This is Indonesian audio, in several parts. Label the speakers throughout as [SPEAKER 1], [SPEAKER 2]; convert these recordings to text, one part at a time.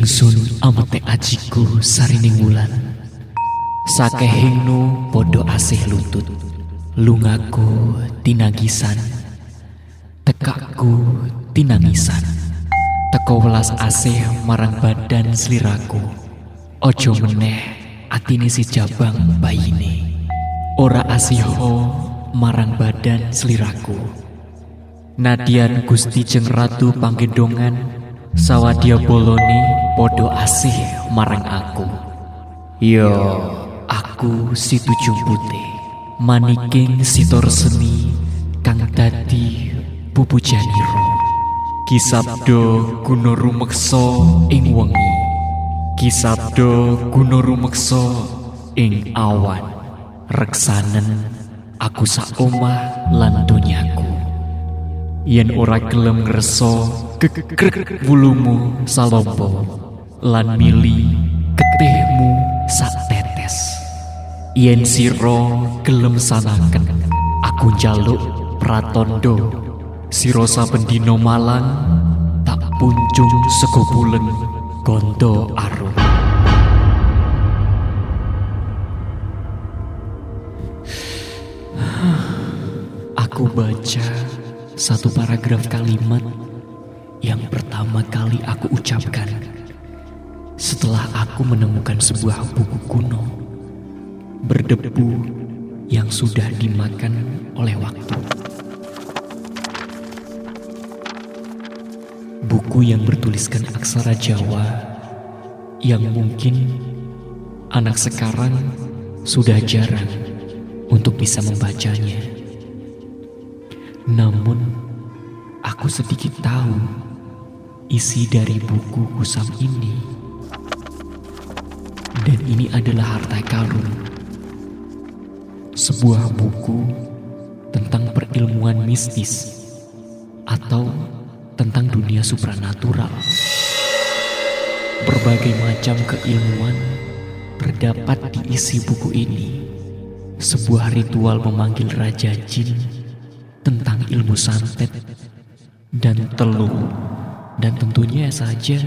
[SPEAKER 1] Ingsun amete ajiku sarining wulan. Sakehingnu podo asih lutut. Lungaku tinagisan. Tekakku tinangisan. Teko welas asih marang badan sliraku. Ojo meneh atine si jabang bayine. Ora asiho marang badan sliraku. Nadian Gusti Jeng Ratu Panggedongan sawadya bolone podo asih marang aku. Yo, aku si Tujung Putih, maniking sita resmi kang dadi pupujaniro. Kisabdo guna rumeksa ing wengi, kisabdo guna rumeksa ing awan. Reksanen aku sak omah lan donyaku. Yen ora gelem ngreso gegrek wulumu salompo lan mili getihmu sak tetes. Yen sira gelem sanaken aku njaluk pratandha sira saben dina malang tak puncung sego buleng gondo arum. Aku baca satu paragraf kalimat yang pertama kali aku ucapkan setelah aku menemukan sebuah buku kuno berdebu yang sudah dimakan oleh waktu. Buku yang bertuliskan aksara Jawa yang mungkin anak sekarang sudah jarang untuk bisa membacanya. Namun, aku sedikit tahu isi dari buku kusam ini. Dan ini adalah harta karun. Sebuah buku tentang perilmuan mistis atau tentang dunia supranatural. Berbagai macam keilmuan terdapat di isi buku ini. Sebuah ritual memanggil Raja Jin tentang ilmu santet dan teluh, dan tentunya saja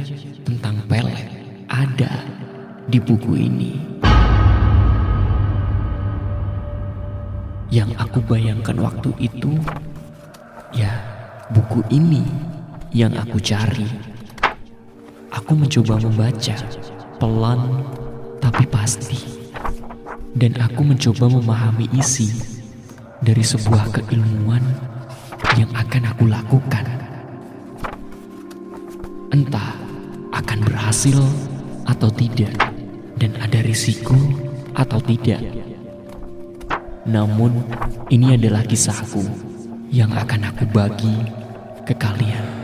[SPEAKER 1] tentang pelet ada di buku ini. Yang aku bayangkan waktu itu, ya buku ini yang aku cari. Aku mencoba membaca pelan tapi pasti, dan aku mencoba memahami isi dari sebuah keilmuan yang akan aku lakukan. Entah akan berhasil atau tidak, dan ada risiko atau tidak. Namun ini adalah kisahku yang akan aku bagi ke kalian.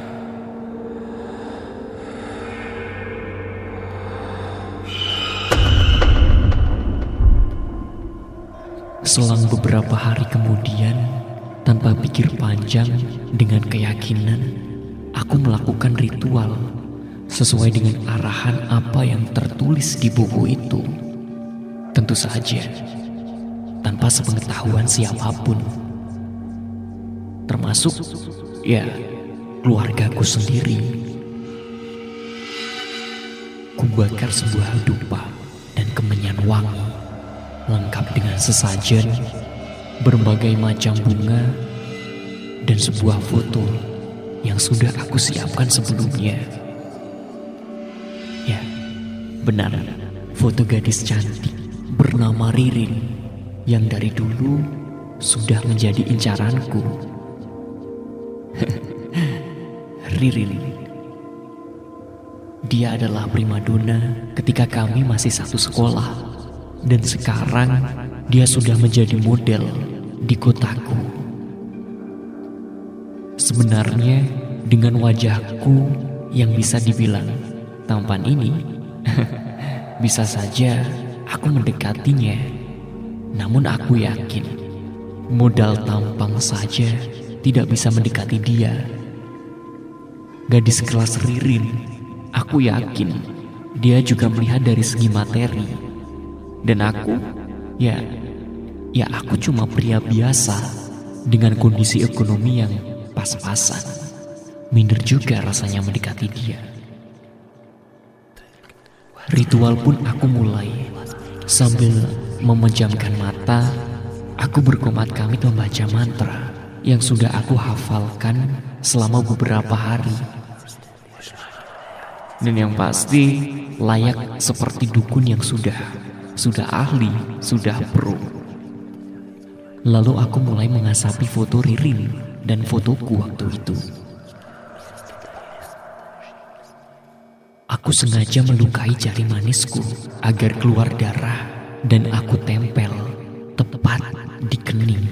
[SPEAKER 1] Selang beberapa hari kemudian, tanpa pikir panjang, dengan keyakinan, aku melakukan ritual sesuai dengan arahan apa yang tertulis di buku itu. Tentu saja, tanpa sepengetahuan siapapun, termasuk ya keluargaku sendiri. Kubakar sebuah dupa dan kemenyan wangi, lengkap dengan sesajen, berbagai macam bunga, dan sebuah foto yang sudah aku siapkan sebelumnya. Ya, benar, foto gadis cantik bernama Ririn yang dari dulu sudah menjadi incaranku. Ririn, dia adalah primadona ketika kami masih satu sekolah. Dan sekarang dia sudah menjadi model di kotaku. Sebenarnya dengan wajahku yang bisa dibilang tampan ini, bisa saja aku mendekatinya. Namun aku yakin modal tampang saja tidak bisa mendekati dia. Gadis kelas Ririn, aku yakin dia juga melihat dari segi materi. Dan aku, ya aku cuma pria biasa dengan kondisi ekonomi yang pas-pasan. Minder juga rasanya mendekati dia. Ritual pun aku mulai. Sambil memejamkan mata, aku berkomat kamit membaca mantra yang sudah aku hafalkan selama beberapa hari. Dan yang pasti layak seperti dukun yang sudah ahli, sudah pro. Lalu aku mulai mengasapi foto Ririn dan fotoku waktu itu. Aku sengaja melukai jari manisku agar keluar darah dan aku tempel tepat di kening.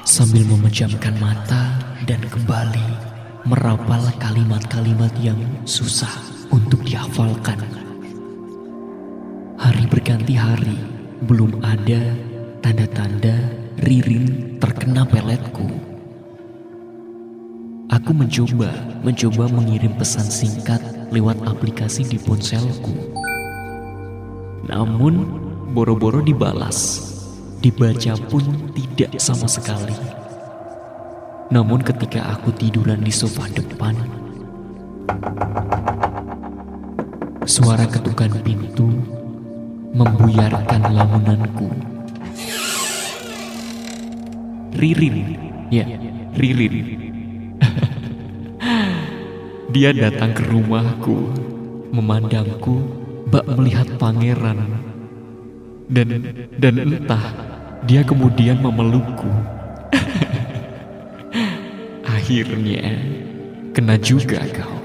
[SPEAKER 1] Sambil memejamkan mata dan kembali merapal kalimat-kalimat yang susah untuk dihafalkan. Hari berganti hari, belum ada tanda-tanda Ririn terkena peletku. Aku mencoba mengirim pesan singkat lewat aplikasi di ponselku. Namun boro-boro dibalas, dibaca pun tidak sama sekali. Namun ketika aku tiduran di sofa depan, suara ketukan pintu membuyarkan lamunanku. Ririn, ya, Ririn. Dia datang ke rumahku, memandangku, bak melihat pangeran. Dan entah, dia kemudian memelukku. Akhirnya, kena juga kau.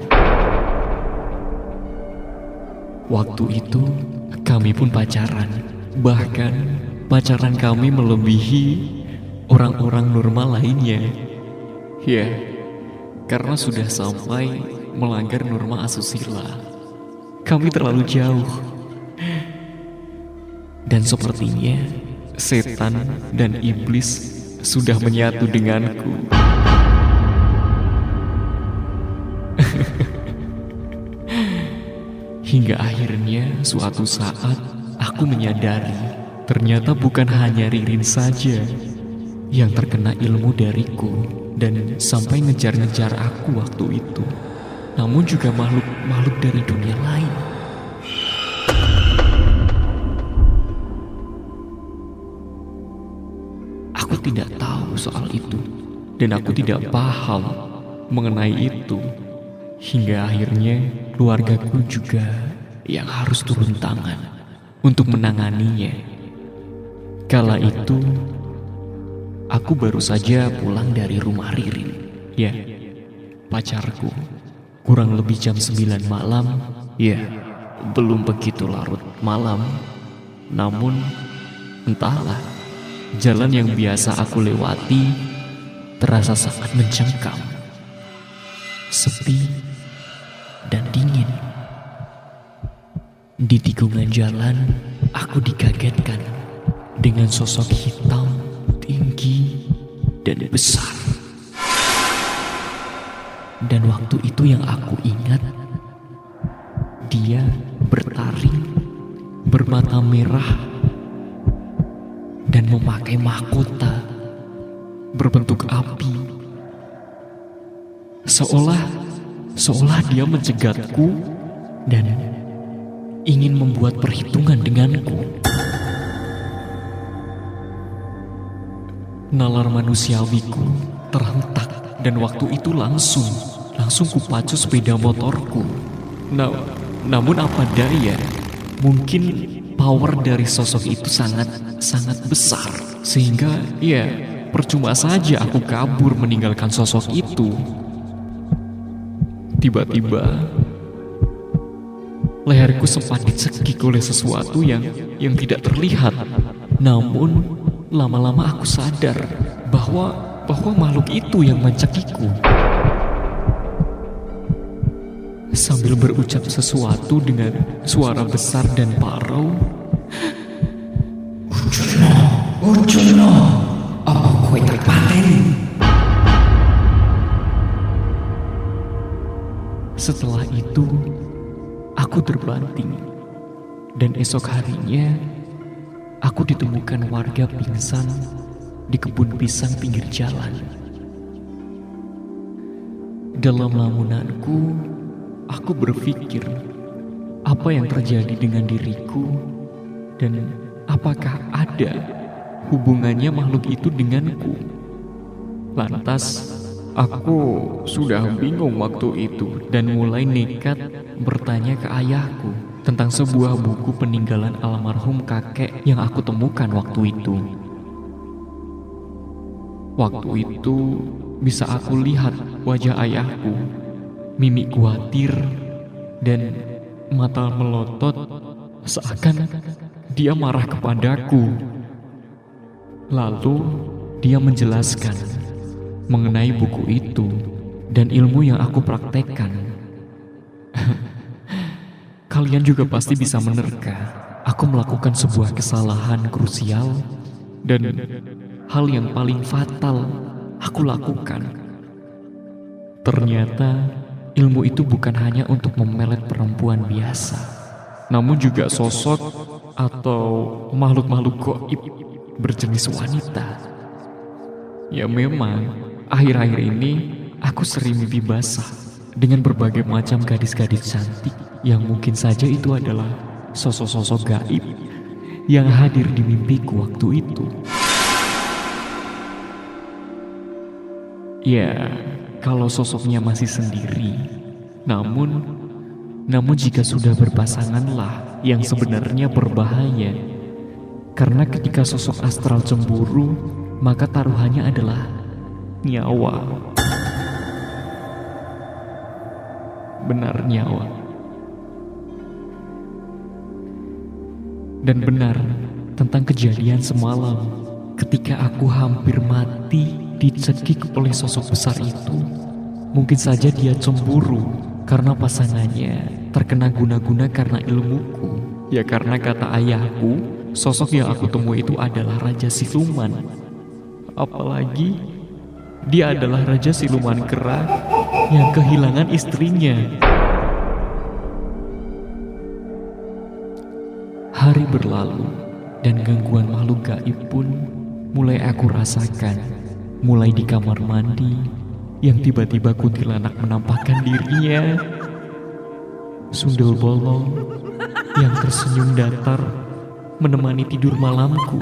[SPEAKER 1] Waktu itu, kami pun pacaran. Bahkan, pacaran kami melebihi orang-orang normal lainnya. Ya, karena sudah sampai melanggar norma asusila. Kami terlalu jauh. Dan sepertinya setan dan iblis sudah menyatu denganku. Hingga akhirnya suatu saat aku menyadari ternyata bukan hanya Ririn saja yang terkena ilmu dariku dan sampai ngejar-ngejar aku waktu itu, namun juga makhluk-makhluk dari dunia lain. Aku tidak tahu soal itu dan aku tidak paham mengenai itu, hingga akhirnya keluargaku juga yang harus turun tangan untuk menanganinya. Kala itu aku baru saja pulang dari rumah Ririn, ya, pacarku. Kurang lebih jam 9 malam, ya, belum begitu larut malam. Namun, entahlah, jalan yang biasa aku lewati terasa sangat mencengkam, sepi, dan dingin. Di tikungan jalan, aku dikagetkan dengan sosok hitam tinggi dan besar. Dan waktu itu yang aku ingat, dia bertaring, bermata merah, dan memakai mahkota berbentuk api. Seolah dia mencegatku dan ingin membuat perhitungan denganku. Nalar manusiawiku terhentak dan waktu itu langsung kupacu sepeda motorku. Namun apa daya, mungkin power dari sosok itu sangat besar sehingga ya percuma saja aku kabur meninggalkan sosok itu. Tiba-tiba leherku sempat dicekik oleh sesuatu yang tidak terlihat. Namun lama-lama aku sadar bahwa makhluk itu yang mencekikku. Sambil berucap sesuatu dengan suara besar dan parau, Ucuna, apa kowe terpaten? Setelah itu, aku terbanting. Dan esok harinya, aku ditemukan warga pingsan di kebun pisang pinggir jalan. Dalam lamunanku, aku berpikir apa yang terjadi dengan diriku dan apakah ada hubungannya makhluk itu denganku. Lantas, aku sudah bingung waktu itu dan mulai nekat bertanya ke ayahku tentang sebuah buku peninggalan almarhum kakek yang aku temukan waktu itu. Waktu itu bisa aku lihat wajah ayahku, mimik khawatir dan mata melotot seakan dia marah kepadaku. Lalu dia menjelaskan mengenai buku itu dan ilmu yang aku praktekkan. Kalian juga pasti bisa menerka, aku melakukan sebuah kesalahan krusial dan hal yang paling fatal aku lakukan. Ternyata ilmu itu bukan hanya untuk memelet perempuan biasa, namun juga sosok atau makhluk-makhluk gaib berjenis wanita. Ya memang, akhir-akhir ini aku sering mimpi basah dengan berbagai macam gadis-gadis cantik yang mungkin saja itu adalah sosok-sosok gaib yang hadir di mimpiku waktu itu. Ya, kalau sosoknya masih sendiri, namun jika sudah berpasanganlah yang sebenarnya berbahaya. Karena ketika sosok astral cemburu, maka taruhannya adalah nyawa. Benar, nyawa. Dan benar tentang kejadian semalam ketika aku hampir mati dicekik oleh sosok besar itu. Mungkin saja dia cemburu karena pasangannya terkena guna-guna karena ilmuku. Ya karena kata ayahku, sosok yang aku temui itu adalah Raja Siluman. Apalagi dia adalah Raja Siluman Kera yang kehilangan istrinya. Hari berlalu dan gangguan makhluk gaib pun mulai aku rasakan. Mulai di kamar mandi yang tiba-tiba kuntilanak menampakkan dirinya, sundel bolong yang tersenyum datar menemani tidur malamku,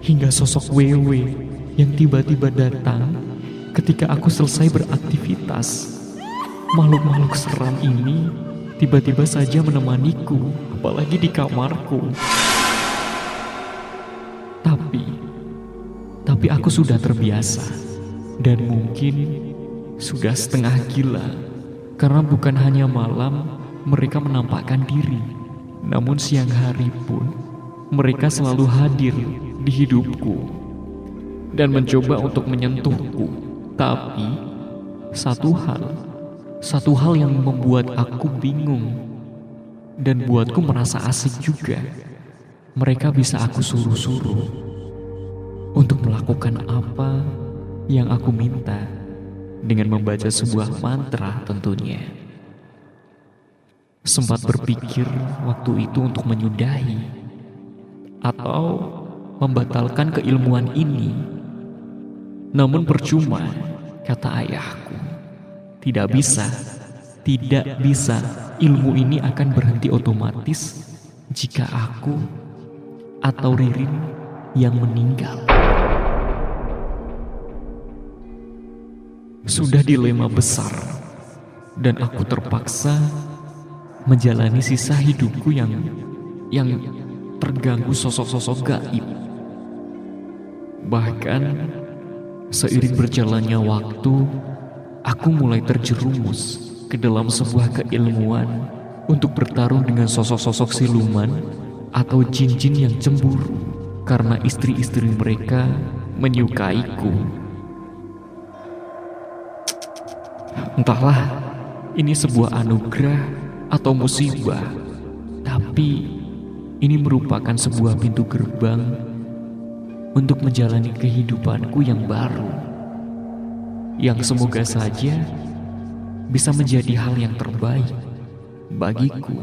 [SPEAKER 1] hingga sosok wewe yang tiba-tiba datang ketika aku selesai beraktivitas. Makhluk-makhluk seram ini tiba-tiba saja menemaniku, apalagi di kamarku. Tapi aku sudah terbiasa dan mungkin sudah setengah gila karena bukan hanya malam mereka menampakkan diri, namun siang hari pun mereka selalu hadir di hidupku dan mencoba untuk menyentuhku. Tapi satu hal yang membuat aku bingung dan buatku merasa asik juga. Mereka bisa aku suruh-suruh untuk melakukan apa yang aku minta dengan membaca sebuah mantra tentunya. Sempat berpikir waktu itu untuk menyudahi atau membatalkan keilmuan ini. Namun percuma, kata ayahku. Tidak bisa. Ilmu ini akan berhenti otomatis jika aku atau Ririn yang meninggal. Sudah dilema besar dan aku terpaksa menjalani sisa hidupku yang terganggu sosok-sosok gaib. Bahkan seiring berjalannya waktu, aku mulai terjerumus ke dalam sebuah keilmuan untuk bertarung dengan sosok-sosok siluman atau jin-jin yang cemburu karena istri-istri mereka menyukaiku. Entahlah, ini sebuah anugerah atau musibah, tapi ini merupakan sebuah pintu gerbang untuk menjalani kehidupanku yang baru, yang semoga saja bisa menjadi hal yang terbaik bagiku.